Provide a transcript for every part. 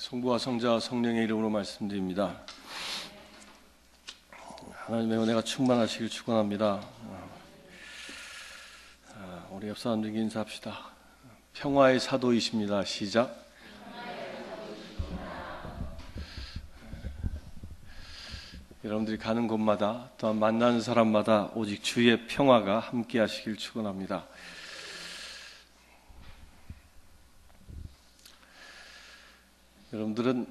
성부와 성자와 성령의 이름으로 말씀드립니다. 하나님의 은혜가 충만하시길 축원합니다. 우리 옆 사람들에게 인사합시다. 평화의 사도이십니다. 시작. 여러분들이 가는 곳마다 또한 만나는 사람마다 오직 주의 평화가 함께 하시길 축원합니다. 여러분들은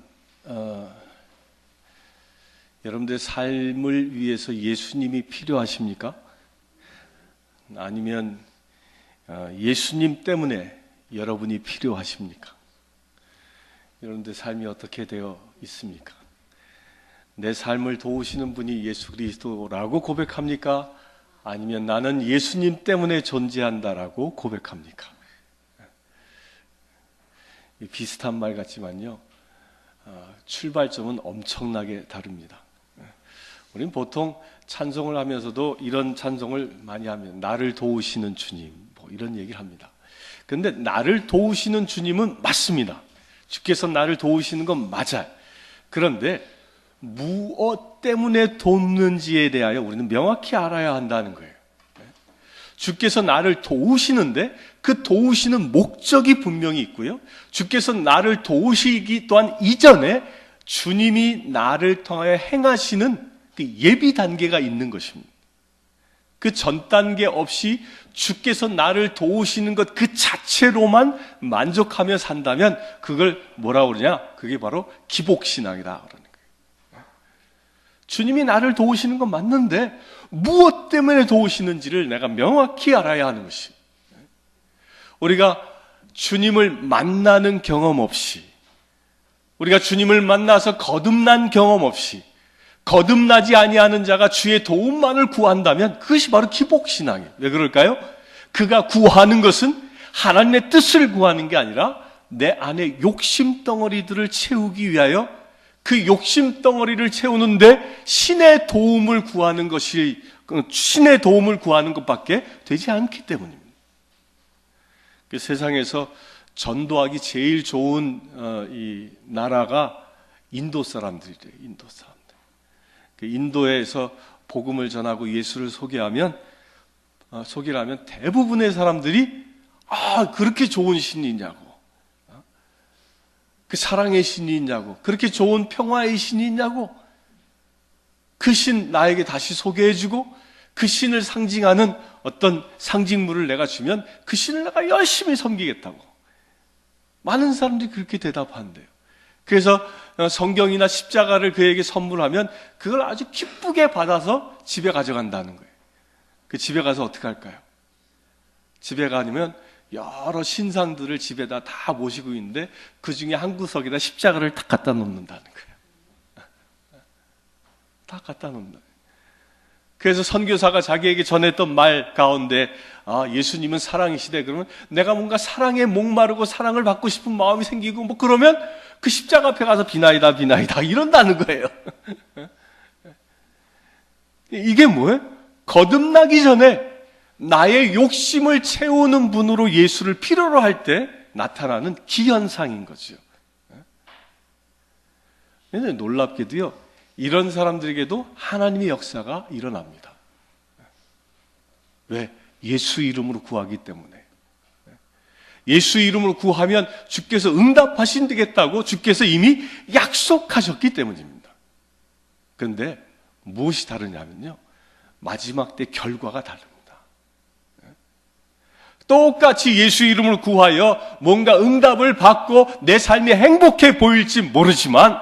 여러분들의 삶을 위해서 예수님이 필요하십니까? 아니면 예수님 때문에 여러분이 필요하십니까? 여러분들의 삶이 어떻게 되어 있습니까? 내 삶을 도우시는 분이 예수 그리스도라고 고백합니까? 아니면 나는 예수님 때문에 존재한다라고 고백합니까? 비슷한 말 같지만요, 출발점은 엄청나게 다릅니다. 우리는 보통 찬송을 하면서도 이런 찬송을 많이 하면 나를 도우시는 주님, 이런 얘기를 합니다. 그런데 나를 도우시는 주님은 맞습니다. 주께서 나를 도우시는 건 맞아요. 그런데 무엇 때문에 돕는지에 대하여 우리는 명확히 알아야 한다는 거예요. 주께서 나를 도우시는데 그 도우시는 목적이 분명히 있고요, 주께서 나를 도우시기 또한 이전에 주님이 나를 통하여 행하시는 그 예비 단계가 있는 것입니다. 그 전 단계 없이 주께서 나를 도우시는 것 그 자체로만 만족하며 산다면 그걸 뭐라고 그러냐? 그게 바로 기복신앙이다 그러는 거예요. 주님이 나를 도우시는 건 맞는데 무엇 때문에 도우시는지를 내가 명확히 알아야 하는 것이, 우리가 주님을 만나는 경험 없이, 우리가 주님을 만나서 거듭난 경험 없이, 거듭나지 아니하는 자가 주의 도움만을 구한다면 그것이 바로 기복신앙이에요. 왜 그럴까요? 그가 구하는 것은 하나님의 뜻을 구하는 게 아니라 내 안에 욕심 덩어리들을 채우기 위하여 그 욕심 덩어리를 채우는데 신의 도움을 구하는 것이, 신의 도움을 구하는 것밖에 되지 않기 때문입니다. 그 세상에서 전도하기 제일 좋은 이 나라가 인도 사람들이래요. 인도 사람들. 그 인도에서 복음을 전하고 예수를 소개하면 대부분의 사람들이 그렇게 좋은 신이 있냐고, 그 사랑의 신이 있냐고, 그렇게 좋은 평화의 신이 있냐고, 그 신 나에게 다시 소개해주고 그 신을 상징하는 어떤 상징물을 내가 주면 그 신을 내가 열심히 섬기겠다고 많은 사람들이 그렇게 대답한대요. 그래서 성경이나 십자가를 그에게 선물하면 그걸 아주 기쁘게 받아서 집에 가져간다는 거예요. 그 집에 가서 어떻게 할까요? 집에 가면 여러 신상들을 집에다 다 모시고 있는데 그 중에 한 구석에다 십자가를 딱 갖다 놓는다는 거예요. 다 갖다 놓는다. 그래서 선교사가 자기에게 전했던 말 가운데 예수님은 사랑이시대. 그러면 내가 뭔가 사랑에 목마르고 사랑을 받고 싶은 마음이 생기고 그러면 그 십자가 앞에 가서 비나이다 이런다는 거예요. 이게 뭐예요? 거듭나기 전에 나의 욕심을 채우는 분으로 예수를 필요로 할 때 나타나는 기현상인 거죠. 근데 놀랍게도요, 이런 사람들에게도 하나님의 역사가 일어납니다. 왜? 예수 이름으로 구하기 때문에. 예수 이름으로 구하면 주께서 응답하신다겠다고 주께서 이미 약속하셨기 때문입니다. 그런데 무엇이 다르냐면요, 마지막 때 결과가 다릅니다. 똑같이 예수 이름으로 구하여 뭔가 응답을 받고 내 삶이 행복해 보일지 모르지만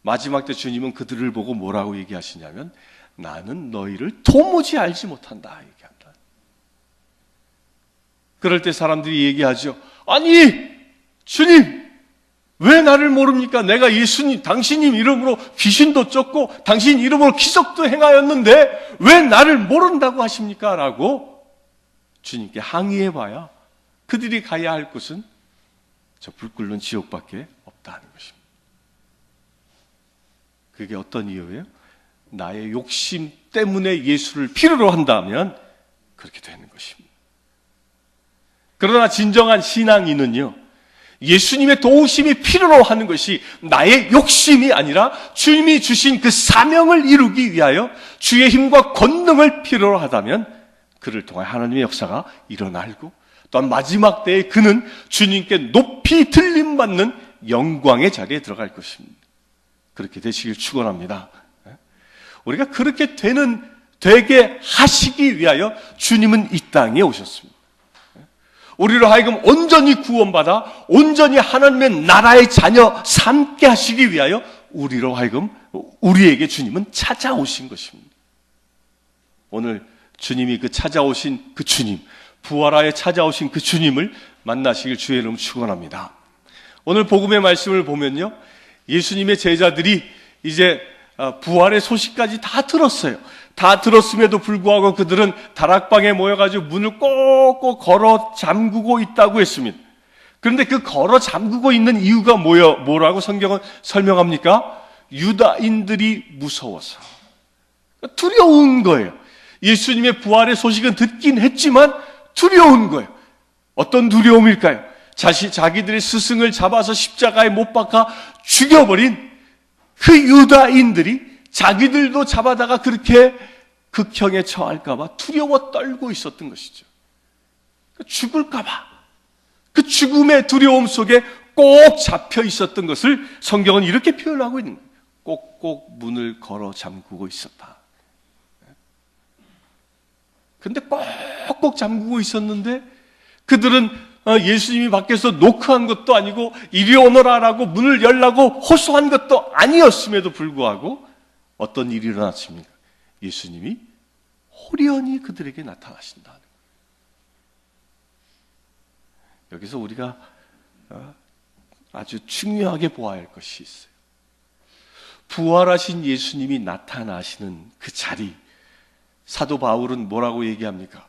마지막 때 주님은 그들을 보고 뭐라고 얘기하시냐면 나는 너희를 도무지 알지 못한다 얘기한다. 그럴 때 사람들이 얘기하죠. 아니 주님, 왜 나를 모릅니까? 내가 예수님, 당신님 이름으로 귀신도 쫓고 당신 이름으로 기적도 행하였는데 왜 나를 모른다고 하십니까? 라고 주님께 항의해봐야 그들이 가야 할 곳은 저 불 끓는 지옥밖에 없다는 것입니다. 그게 어떤 이유예요? 나의 욕심 때문에 예수를 필요로 한다면 그렇게 되는 것입니다. 그러나 진정한 신앙인은요, 예수님의 도우심이 필요로 하는 것이 나의 욕심이 아니라 주님이 주신 그 사명을 이루기 위하여 주의 힘과 권능을 필요로 하다면 그를 통해 하나님의 역사가 일어나고 또한 마지막 때에 그는 주님께 높이 들림받는 영광의 자리에 들어갈 것입니다. 그렇게 되시길 축원합니다. 우리가 그렇게 되게 하시기 위하여 주님은 이 땅에 오셨습니다. 우리로 하여금 온전히 구원받아 온전히 하나님의 나라의 자녀 삼게 하시기 위하여 우리로 하여금 우리에게 주님은 찾아오신 것입니다. 오늘 주님이 그 찾아오신 그 주님, 부활하여 찾아오신 그 주님을 만나시길 주의 이름으로 축원합니다. 오늘 복음의 말씀을 보면요, 예수님의 제자들이 이제 부활의 소식까지 다 들었어요. 다 들었음에도 불구하고 그들은 다락방에 모여가지고 문을 꼭꼭 걸어 잠그고 있다고 했습니다. 그런데 그 걸어 잠그고 있는 이유가 뭐라고 성경은 설명합니까? 유다인들이 무서워서, 두려운 거예요. 예수님의 부활의 소식은 듣긴 했지만 두려운 거예요. 어떤 두려움일까요? 자기들의 스승을 잡아서 십자가에 못 박아 죽여버린 그 유다인들이 자기들도 잡아다가 그렇게 극형에 처할까봐 두려워 떨고 있었던 것이죠. 죽을까봐 그 죽음의 두려움 속에 꼭 잡혀 있었던 것을 성경은 이렇게 표현하고 있는 거예요. 꼭꼭 문을 걸어 잠그고 있었다. 근데 꼭꼭 잠그고 있었는데 그들은 예수님이 밖에서 노크한 것도 아니고 이리 오너라라고 문을 열라고 호소한 것도 아니었음에도 불구하고 어떤 일이 일어났습니까? 예수님이 호련히 그들에게 나타나신다는 거예요. 여기서 우리가 아주 중요하게 보아야 할 것이 있어요. 부활하신 예수님이 나타나시는 그 자리, 사도 바울은 뭐라고 얘기합니까?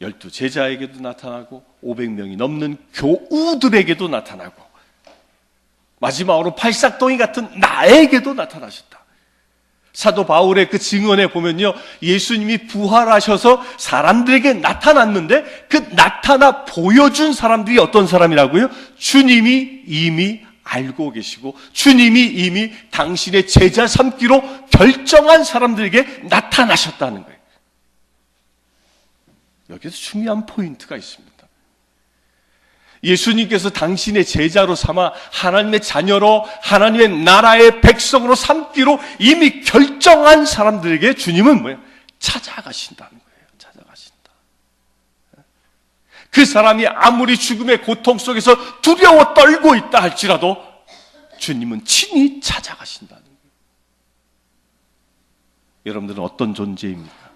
12 제자에게도 나타나고 500명이 넘는 교우들에게도 나타나고 마지막으로 팔싹동이 같은 나에게도 나타나셨다. 사도 바울의 그 증언에 보면요, 예수님이 부활하셔서 사람들에게 나타났는데 그 나타나 보여준 사람들이 어떤 사람이라고요? 주님이 이미 알고 계시고 주님이 이미 당신의 제자 삼기로 결정한 사람들에게 나타나셨다는 거예요. 여기서 중요한 포인트가 있습니다. 예수님께서 당신의 제자로 삼아 하나님의 자녀로 하나님의 나라의 백성으로 삼기로 이미 결정한 사람들에게 주님은 뭐예요? 찾아가신다는 거예요. 찾아가신다. 그 사람이 아무리 죽음의 고통 속에서 두려워 떨고 있다 할지라도 주님은 친히 찾아가신다는 거예요. 여러분들은 어떤 존재입니까?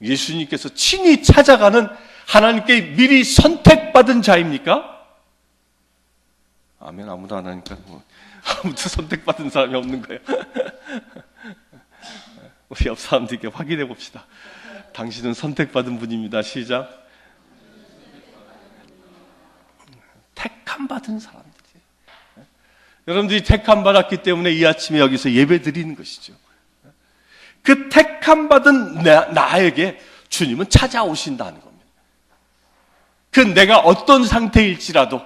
예수님께서 친히 찾아가는 하나님께 미리 선택받은 자입니까? 아멘. 아무도 안 하니까 아무도 선택받은 사람이 없는 거예요. 우리 옆 사람들께 확인해 봅시다. 당신은 선택받은 분입니다. 시작. 택함 받은 사람들이. 여러분들이 택함 받았기 때문에 이 아침에 여기서 예배 드리는 것이죠. 그 택함 받은 나에게 주님은 찾아오신다는 겁니다. 그 내가 어떤 상태일지라도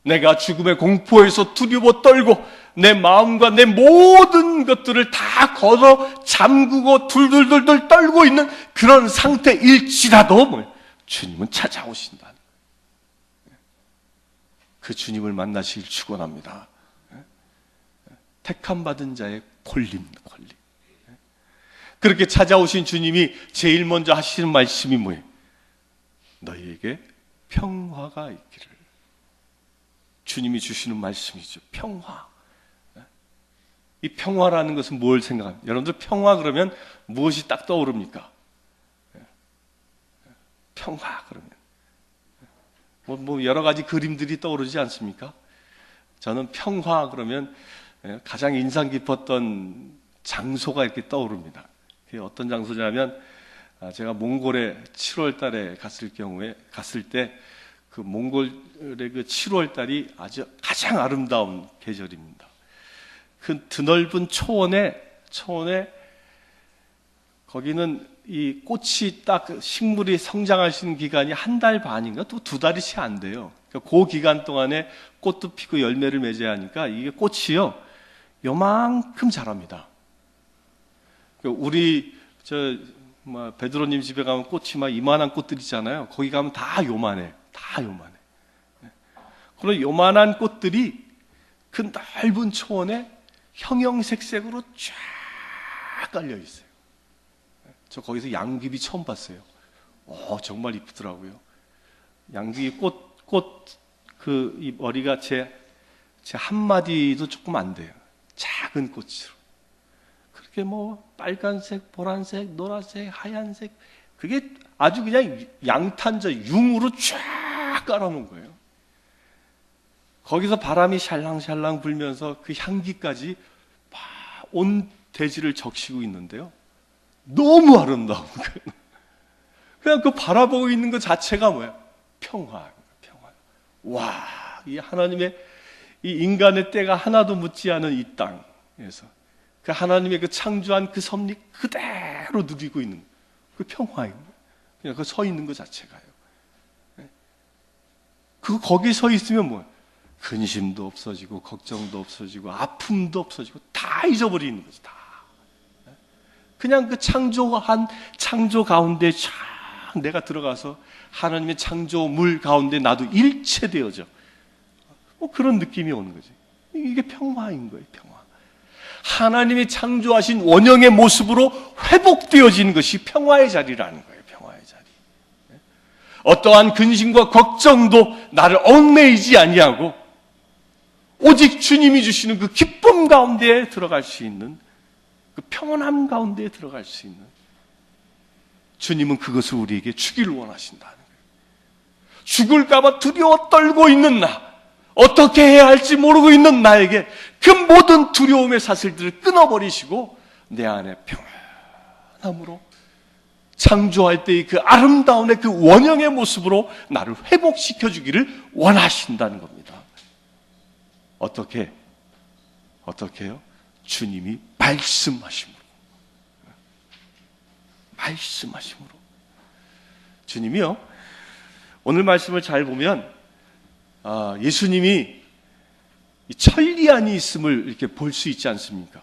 내가 죽음의 공포에서 두려워 떨고 내 마음과 내 모든 것들을 다 걸어 잠그고 둘둘둘둘 떨고 있는 그런 상태일지라도 주님은 찾아오신다는 거예요. 그 주님을 만나시길 축원합니다. 택함 받은 자의 권리. 그렇게 찾아오신 주님이 제일 먼저 하시는 말씀이 뭐예요? 너희에게 평화가 있기를. 주님이 주시는 말씀이죠. 평화. 이 평화라는 것은 뭘 생각합니까? 여러분들 평화 그러면 무엇이 딱 떠오릅니까? 평화 그러면 뭐 여러 가지 그림들이 떠오르지 않습니까? 저는 평화 그러면 가장 인상 깊었던 장소가 이렇게 떠오릅니다. 그게 어떤 장소냐면 제가 몽골에 7월 달에 갔을 때 그 몽골의 그 7월 달이 아주 가장 아름다운 계절입니다. 그 드넓은 초원에 거기는 이 꽃이 딱 식물이 성장하시는 기간이 한 달 반인가 또 2달이 채 안 돼요. 그러니까 그 기간 동안에 꽃도 피고 열매를 맺어야 하니까 이게 꽃이요 요만큼 자랍니다. 우리 베드로님 집에 가면 꽃이 막 이만한 꽃들 있잖아요. 거기 가면 다 요만해. 그런 요만한 꽃들이 그 넓은 초원에 형형색색으로 쫙 깔려 있어요. 저 거기서 양귀비 처음 봤어요. 정말 이쁘더라고요. 양귀비 이 머리가 제 한마디도 조금 안 돼요. 작은 꽃으로. 그렇게 빨간색, 보라색, 노란색, 하얀색, 그게 아주 그냥 양탄자, 융으로 쫙 깔아놓은 거예요. 거기서 바람이 샬랑샬랑 불면서 그 향기까지 온 대지를 적시고 있는데요. 너무 아름다운 거예요. 그냥 그 바라보고 있는 것 자체가 뭐야? 평화. 와, 이 하나님의 이 인간의 때가 하나도 묻지 않은 이 땅에서 그 하나님의 그 창조한 그 섭리 그대로 누리고 있는 그 평화입니다. 그냥 그 서 있는 것 자체가요. 거기 서 있으면 뭐야? 근심도 없어지고 걱정도 없어지고 아픔도 없어지고 다 잊어버리는 거지. 다. 그냥 그 창조한 창조 가운데 쫙 내가 들어가서 하나님의 창조물 가운데 나도 일체되어져. 그런 느낌이 오는 거지. 이게 평화인 거예요. 평화. 하나님이 창조하신 원형의 모습으로 회복되어지는 것이 평화의 자리라는 거예요. 평화의 자리. 어떠한 근심과 걱정도 나를 얽매이지 아니하고 오직 주님이 주시는 그 기쁨 가운데에 들어갈 수 있는 그 평안함 가운데에 들어갈 수 있는 주님은 그것을 우리에게 주기를 원하신다는 거예요. 죽을까봐 두려워 떨고 있는 나, 어떻게 해야 할지 모르고 있는 나에게 그 모든 두려움의 사슬들을 끊어버리시고 내 안에 평안함으로 창조할 때의 그 아름다움의 그 원형의 모습으로 나를 회복시켜주기를 원하신다는 겁니다. 어떻게요? 주님이 말씀하심으로. 주님이요. 오늘 말씀을 잘 보면 예수님이 천리안이 있음을 이렇게 볼 수 있지 않습니까?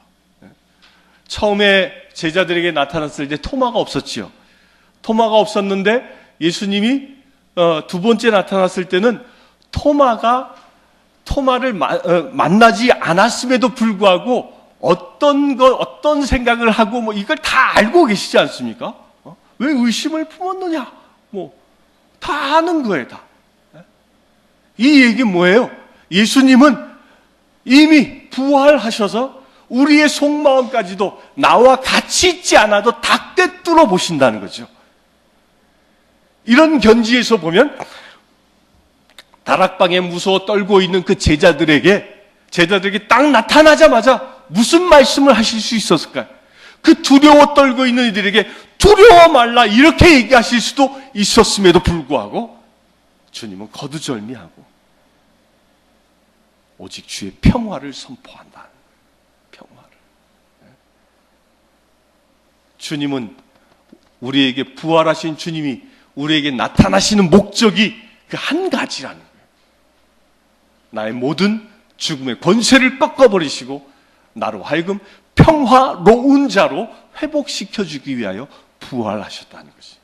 처음에 제자들에게 나타났을 때 토마가 없었지요. 토마가 없었는데 예수님이 두 번째 나타났을 때는 토마를 만나지 않았음에도 불구하고 어떤 생각을 하고 이걸 다 알고 계시지 않습니까? 왜 의심을 품었느냐? 다 아는 거예요, 다. 이 얘기 뭐예요? 예수님은 이미 부활하셔서 우리의 속마음까지도 나와 같이 있지 않아도 다 꿰뚫어 보신다는 거죠. 이런 견지에서 보면 다락방에 무서워 떨고 있는 그 제자들에게 딱 나타나자마자 무슨 말씀을 하실 수 있었을까요? 그 두려워 떨고 있는 이들에게 두려워 말라 이렇게 얘기하실 수도 있었음에도 불구하고 주님은 거두절미하고 오직 주의 평화를 선포한다. 평화를. 주님은 우리에게 부활하신 주님이 우리에게 나타나시는 목적이 그 한 가지라는 거예요. 나의 모든 죽음의 권세를 꺾어버리시고 나로 하여금 평화로운 자로 회복시켜주기 위하여 부활하셨다는 것이.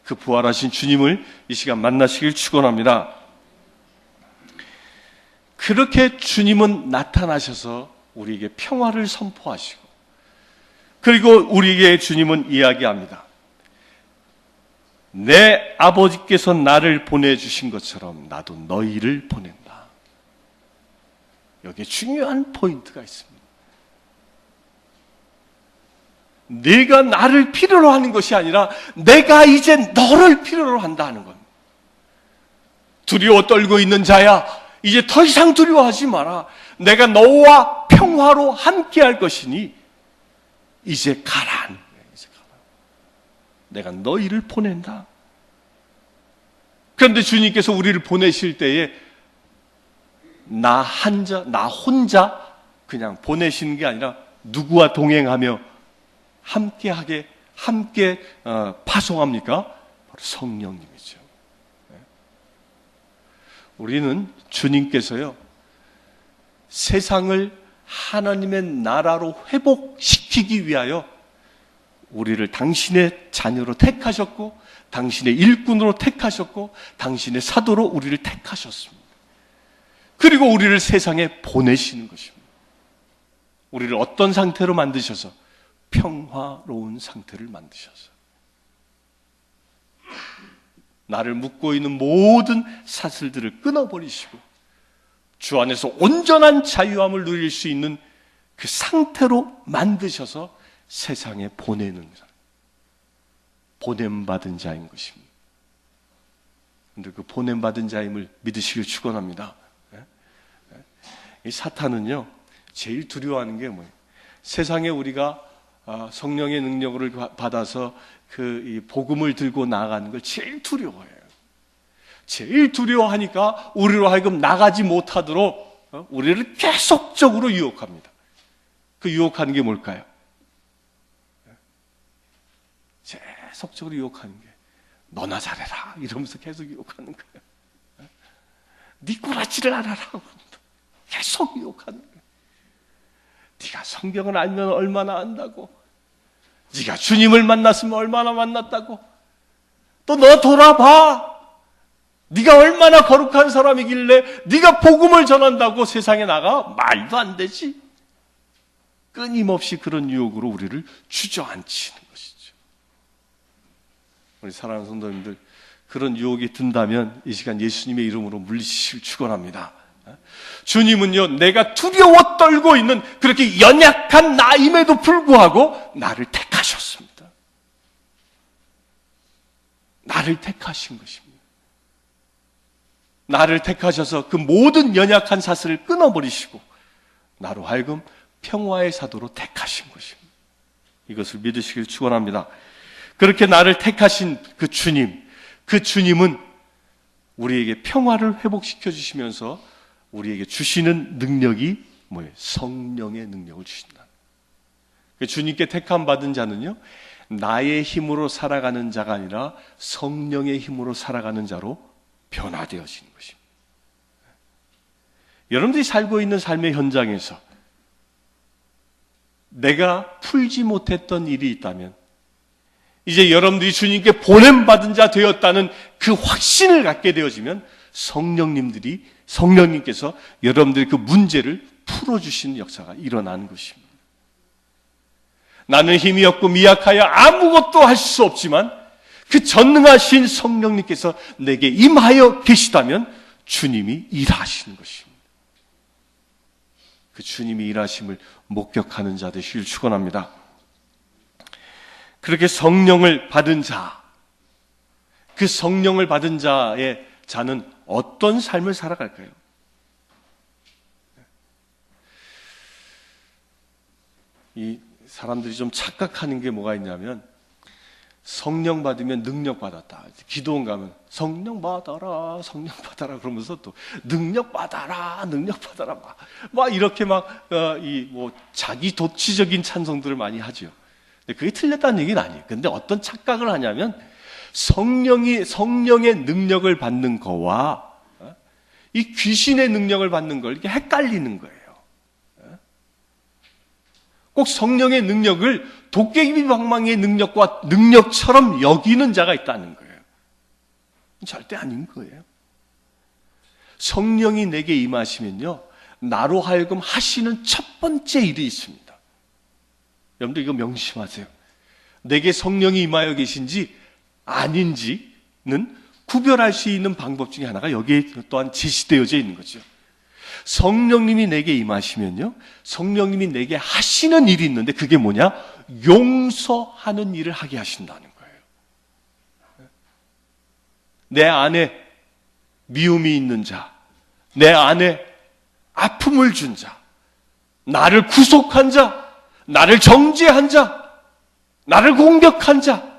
그 부활하신 주님을 이 시간 만나시길 축원합니다. 그렇게 주님은 나타나셔서 우리에게 평화를 선포하시고 그리고 우리에게 주님은 이야기합니다. 내 아버지께서 나를 보내주신 것처럼 나도 너희를 보낸다. 여기에 중요한 포인트가 있습니다. 네가 나를 필요로 하는 것이 아니라 내가 이제 너를 필요로 한다는 겁니다. 두려워 떨고 있는 자야, 이제 더 이상 두려워하지 마라. 내가 너와 평화로 함께 할 것이니 이제 가라. 내가 너희를 보낸다. 그런데 주님께서 우리를 보내실 때에 나 혼자 그냥 보내시는 게 아니라 누구와 동행하며 함께하게 함께 파송합니까? 바로 성령님이죠. 우리는 주님께서요, 세상을 하나님의 나라로 회복시키기 위하여 우리를 당신의 자녀로 택하셨고, 당신의 일꾼으로 택하셨고, 당신의 사도로 우리를 택하셨습니다. 그리고 우리를 세상에 보내시는 것입니다. 우리를 어떤 상태로 만드셔서? 평화로운 상태를 만드셔서. 나를 묶고 있는 모든 사슬들을 끊어버리시고 주 안에서 온전한 자유함을 누릴 수 있는 그 상태로 만드셔서 세상에 보내는 사람, 보냄받은 자인 것입니다. 그런데 그 보냄받은 자임을 믿으시길 축원합니다. 이 사탄은요, 제일 두려워하는 게 뭐예요? 세상에 우리가 성령의 능력을 받아서 이 복음을 들고 나가는 걸 제일 두려워해요. 제일 두려워하니까 우리로 하여금 나가지 못하도록 우리를 계속적으로 유혹합니다. 그 유혹하는 게 뭘까요? 계속적으로 유혹하는 게 너나 잘해라 이러면서 계속 유혹하는 거예요. 네 꼬라지를 알아라 계속 유혹하는 거예요. 네가 성경을 알면 얼마나 안다고, 네가 주님을 만났으면 얼마나 만났다고, 또 너 돌아봐, 네가 얼마나 거룩한 사람이길래 네가 복음을 전한다고 세상에 나가? 말도 안 되지. 끊임없이 그런 유혹으로 우리를 주저앉히는 것이죠. 우리 사랑하는 성도님들, 그런 유혹이 든다면 이 시간 예수님의 이름으로 물리치실 축원합니다. 주님은요, 내가 두려워 떨고 있는 그렇게 연약한 나임에도 불구하고 나를 택하셨습니다. 나를 택하신 것입니다. 나를 택하셔서 그 모든 연약한 사슬을 끊어버리시고 나로 하여금 평화의 사도로 택하신 것입니다. 이것을 믿으시길 축원합니다. 그렇게 나를 택하신 그 주님은 우리에게 평화를 회복시켜 주시면서 우리에게 주시는 능력이 뭐예요? 성령의 능력을 주신다. 주님께 택함 받은 자는요, 나의 힘으로 살아가는 자가 아니라 성령의 힘으로 살아가는 자로 변화되어지는 것입니다. 여러분들이 살고 있는 삶의 현장에서 내가 풀지 못했던 일이 있다면 이제 여러분들이 주님께 보냄받은 자 되었다는 그 확신을 갖게 되어지면 성령님께서 여러분들의 그 문제를 풀어주시는 역사가 일어나는 것입니다. 나는 힘이 없고 미약하여 아무것도 할 수 없지만 그 전능하신 성령님께서 내게 임하여 계시다면 주님이 일하시는 것입니다. 그 주님이 일하심을 목격하는 자 되시길 축원합니다. 그렇게 성령을 받은 자, 그 성령을 받은 자는 어떤 삶을 살아갈까요? 이 사람들이 좀 착각하는 게 뭐가 있냐면 성령 받으면 능력 받았다. 기도원 가면 성령 받아라 그러면서 또 능력 받아라 막 이렇게 자기 도취적인 찬송들을 많이 하죠. 근데 그게 틀렸다는 얘기는 아니에요. 근데 어떤 착각을 하냐면 성령의 능력을 받는 거와 이 귀신의 능력을 받는 걸 이렇게 헷갈리는 거예요. 꼭 성령의 능력을 도깨비 방망이의 능력처럼 여기는 자가 있다는 거예요. 절대 아닌 거예요. 성령이 내게 임하시면요, 나로 하여금 하시는 첫 번째 일이 있습니다. 여러분들 이거 명심하세요. 내게 성령이 임하여 계신지 아닌지는 구별할 수 있는 방법 중에 하나가 여기에 또한 제시되어져 있는 거죠. 성령님이 내게 임하시면요, 성령님이 내게 하시는 일이 있는데 그게 뭐냐? 용서하는 일을 하게 하신다는 거예요. 내 안에 미움이 있는 자, 내 안에 아픔을 준 자, 나를 구속한 자, 나를 정죄한 자, 나를 공격한 자,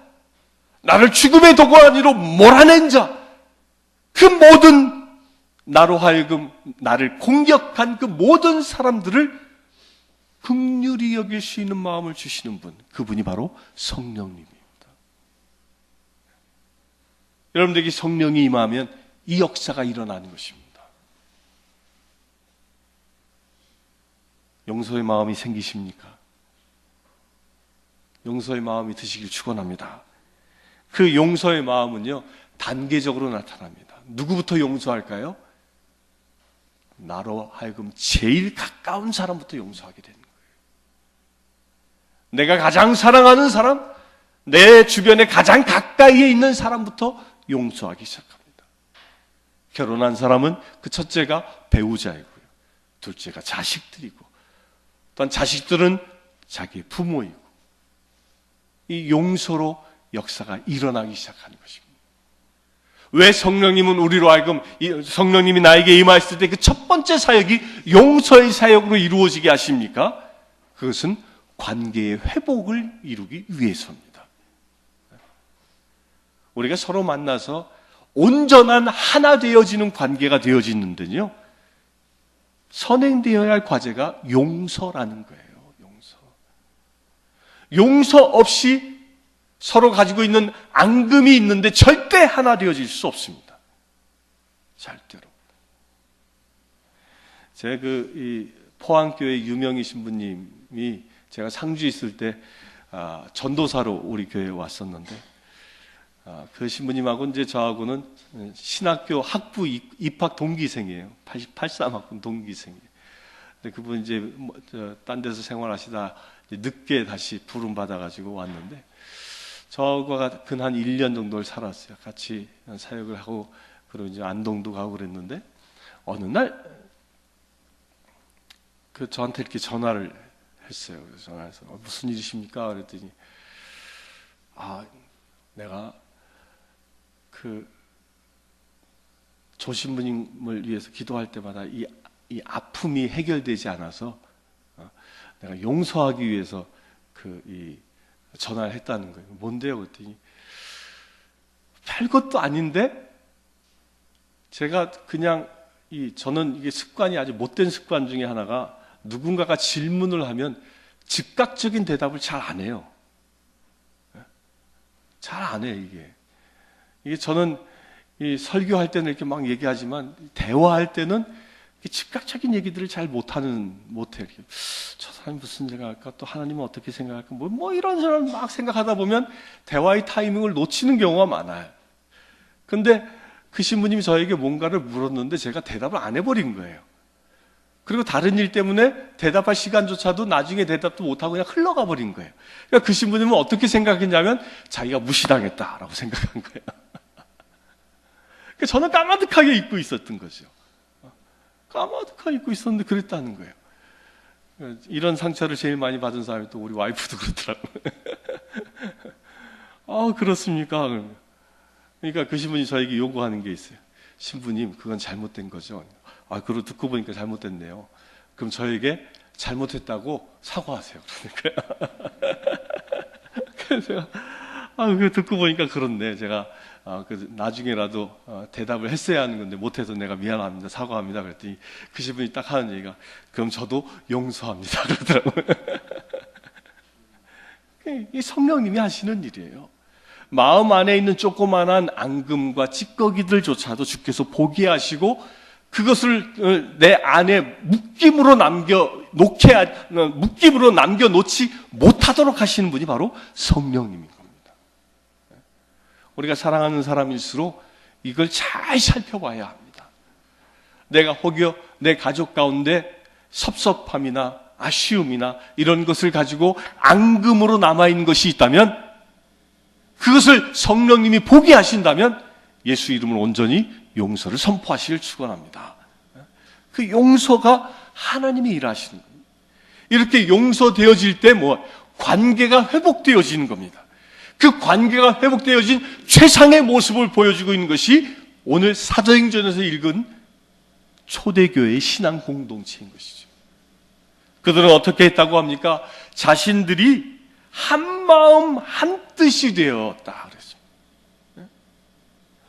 나를 죽음의 도가니로 몰아낸 자, 그 모든 나로 하여금 나를 공격한 그 모든 사람들을 긍휼히 여길 수 있는 마음을 주시는 분, 그분이 바로 성령님입니다. 여러분들에게 성령이 임하면 이 역사가 일어나는 것입니다. 용서의 마음이 생기십니까? 용서의 마음이 드시길 축원합니다. 그 용서의 마음은요, 단계적으로 나타납니다. 누구부터 용서할까요? 나로 하여금 제일 가까운 사람부터 용서하게 되는 거예요. 내가 가장 사랑하는 사람, 내 주변에 가장 가까이에 있는 사람부터 용서하기 시작합니다. 결혼한 사람은 그 첫째가 배우자이고요, 둘째가 자식들이고, 또한 자식들은 자기의 부모이고, 이 용서로 역사가 일어나기 시작하는 것입니다. 왜 성령님은 우리로 하여금 성령님이 나에게 임하였을 때 그 첫 번째 사역이 용서의 사역으로 이루어지게 하십니까? 그것은 관계의 회복을 이루기 위해서입니다. 우리가 서로 만나서 온전한 하나 되어지는 관계가 되어지는데요, 선행되어야 할 과제가 용서라는 거예요. 용서 없이 서로 가지고 있는 앙금이 있는데 절대 하나 되어질 수 없습니다. 절대로. 제가 이 포항교회 유명이신 분님이 제가 상주에 있을 때 전도사로 우리 교회에 왔었는데, 그 신부님하고 이제 저하고는 신학교 학부 입학 동기생이에요. 83학번 동기생이에요. 근데 그분 이제 딴 데서 생활하시다 늦게 다시 부름 받아가지고 왔는데, 저하고 근 한 1년 정도를 살았어요. 같이 사역을 하고, 그리고 이제 안동도 가고 그랬는데, 어느 날 저한테 이렇게 전화를 했어요. 그래서 전화해서 무슨 일이십니까? 그랬더니 내가 조 신부님을 위해서 기도할 때마다 이 아픔이 해결되지 않아서 내가 용서하기 위해서 이 전화를 했다는 거예요. 뭔데요? 그랬더니 별것도 아닌데, 제가 그냥 저는 이게 습관이 아주 못된 습관 중에 하나가, 누군가가 질문을 하면 즉각적인 대답을 잘 안 해요. 잘 안 해요, 이게 저는 설교할 때는 이렇게 막 얘기하지만, 대화할 때는 즉각적인 얘기들을 잘 못해요. 저 사람이 무슨 생각할까? 또 하나님은 어떻게 생각할까? 뭐 이런 사람 막 생각하다 보면 대화의 타이밍을 놓치는 경우가 많아요. 근데 그 신부님이 저에게 뭔가를 물었는데 제가 대답을 안 해버린 거예요. 그리고 다른 일 때문에 대답할 시간조차도 나중에 대답도 못하고 그냥 흘러가 버린 거예요. 그러니까 그 신부님은 어떻게 생각했냐면 자기가 무시당했다라고 생각한 거예요. 그러니까 저는 까마득하게 잊고 있었던 거죠. 까마득하게 잊고 있었는데 그랬다는 거예요. 이런 상처를 제일 많이 받은 사람이 또 우리 와이프도 그렇더라고요. 그렇습니까? 그러니까 그 신부님이 저에게 요구하는 게 있어요. 신부님, 그건 잘못된 거죠. 그걸 듣고 보니까 잘못됐네요. 그럼 저에게 잘못했다고 사과하세요. 그러니까요. 그래서 제가 그거 듣고 보니까 그렇네. 제가 나중에라도 대답을 했어야 하는 건데 못해서 내가 미안합니다, 사과합니다. 그랬더니 그 신분이 딱 하는 얘기가, 그럼 저도 용서합니다. 그러더라고요. 이 성령님이 하시는 일이에요. 마음 안에 있는 조그만한 앙금과 찌꺼기들조차도 주께서 보게 하시고, 그것을 내 안에 묶임으로 남겨놓지 못하도록 하시는 분이 바로 성령님인 겁니다. 우리가 사랑하는 사람일수록 이걸 잘 살펴봐야 합니다. 내가 혹여 내 가족 가운데 섭섭함이나 아쉬움이나 이런 것을 가지고 앙금으로 남아있는 것이 있다면, 그것을 성령님이 보게 하신다면 예수 이름으로 온전히 용서를 선포하시길 축원합니다. 그 용서가 하나님이 일하시는 겁니다. 이렇게 용서되어질 때 관계가 회복되어지는 겁니다. 그 관계가 회복되어진 최상의 모습을 보여주고 있는 것이 오늘 사도행전에서 읽은 초대교회의 신앙 공동체인 것이죠. 그들은 어떻게 했다고 합니까? 자신들이 한 마음 한 뜻이 되었다 그랬습니다.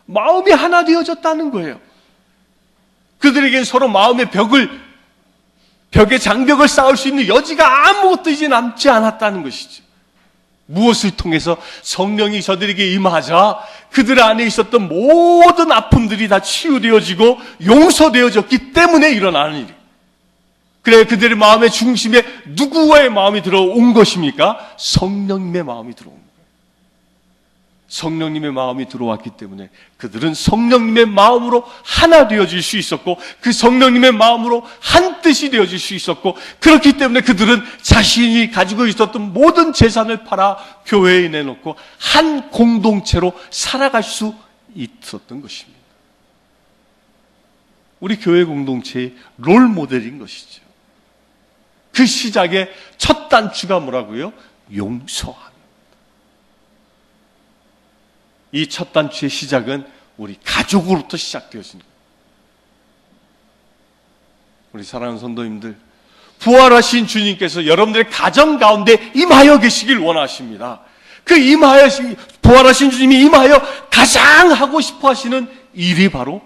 마음이 하나 되어졌다는 거예요. 그들에게 서로 마음의 벽을 벽에 장벽을 쌓을 수 있는 여지가 아무것도 이제 남지 않았다는 것이죠. 무엇을 통해서? 성령이 저들에게 임하자 그들 안에 있었던 모든 아픔들이 다 치유되어지고 용서되어졌기 때문에 일어나는 일이에요. 그래, 그들의 마음의 중심에 누구의 마음이 들어온 것입니까? 성령님의 마음이 들어온 거예요. 성령님의 마음이 들어왔기 때문에 그들은 성령님의 마음으로 하나 되어질 수 있었고, 그 성령님의 마음으로 한 뜻이 되어질 수 있었고, 그렇기 때문에 그들은 자신이 가지고 있었던 모든 재산을 팔아 교회에 내놓고 한 공동체로 살아갈 수 있었던 것입니다. 우리 교회 공동체의 롤 모델인 것이죠. 그 시작의 첫 단추가 뭐라고요? 용서함. 이 첫 단추의 시작은 우리 가족으로부터 시작되어진 거예요. 우리 사랑하는 성도님들, 부활하신 주님께서 여러분들의 가정 가운데 임하여 계시길 원하십니다. 부활하신 주님이 임하여 가장 하고 싶어 하시는 일이 바로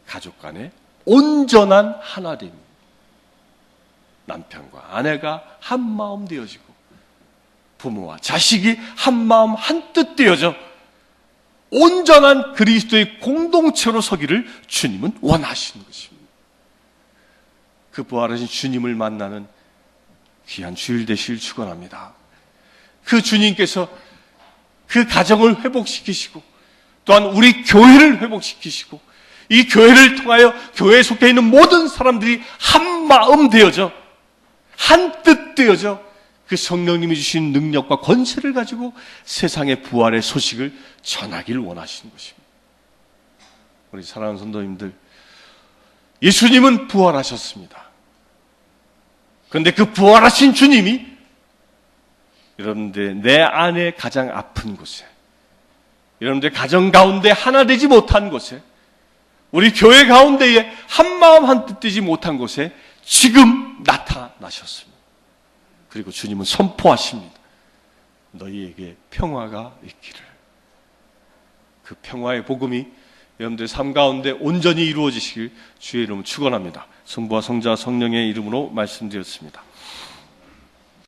가족 간의 온전한 하나됨입니다. 남편과 아내가 한 마음 되어지고, 부모와 자식이 한 마음 한 뜻 되어져 온전한 그리스도의 공동체로 서기를 주님은 원하시는 것입니다. 그 부활하신 주님을 만나는 귀한 주일 되시길 축원합니다. 그 주님께서 그 가정을 회복시키시고, 또한 우리 교회를 회복시키시고, 이 교회를 통하여 교회에 속해 있는 모든 사람들이 한 마음 되어져, 한 뜻 되어져 그 성령님이 주신 능력과 권세를 가지고 세상의 부활의 소식을 전하길 원하시는 것입니다. 우리 사랑하는 성도님들, 예수님은 부활하셨습니다. 그런데 그 부활하신 주님이 여러분들 내 안에 가장 아픈 곳에, 여러분들 가정 가운데 하나 되지 못한 곳에, 우리 교회 가운데에 한 마음 한 뜻 되지 못한 곳에 지금 나타나셨습니다. 그리고 주님은 선포하십니다. 너희에게 평화가 있기를. 그 평화의 복음이 여러분들의 삶 가운데 온전히 이루어지시길 주의 이름으로 축원합니다. 성부와 성자와 성령의 이름으로 말씀드렸습니다.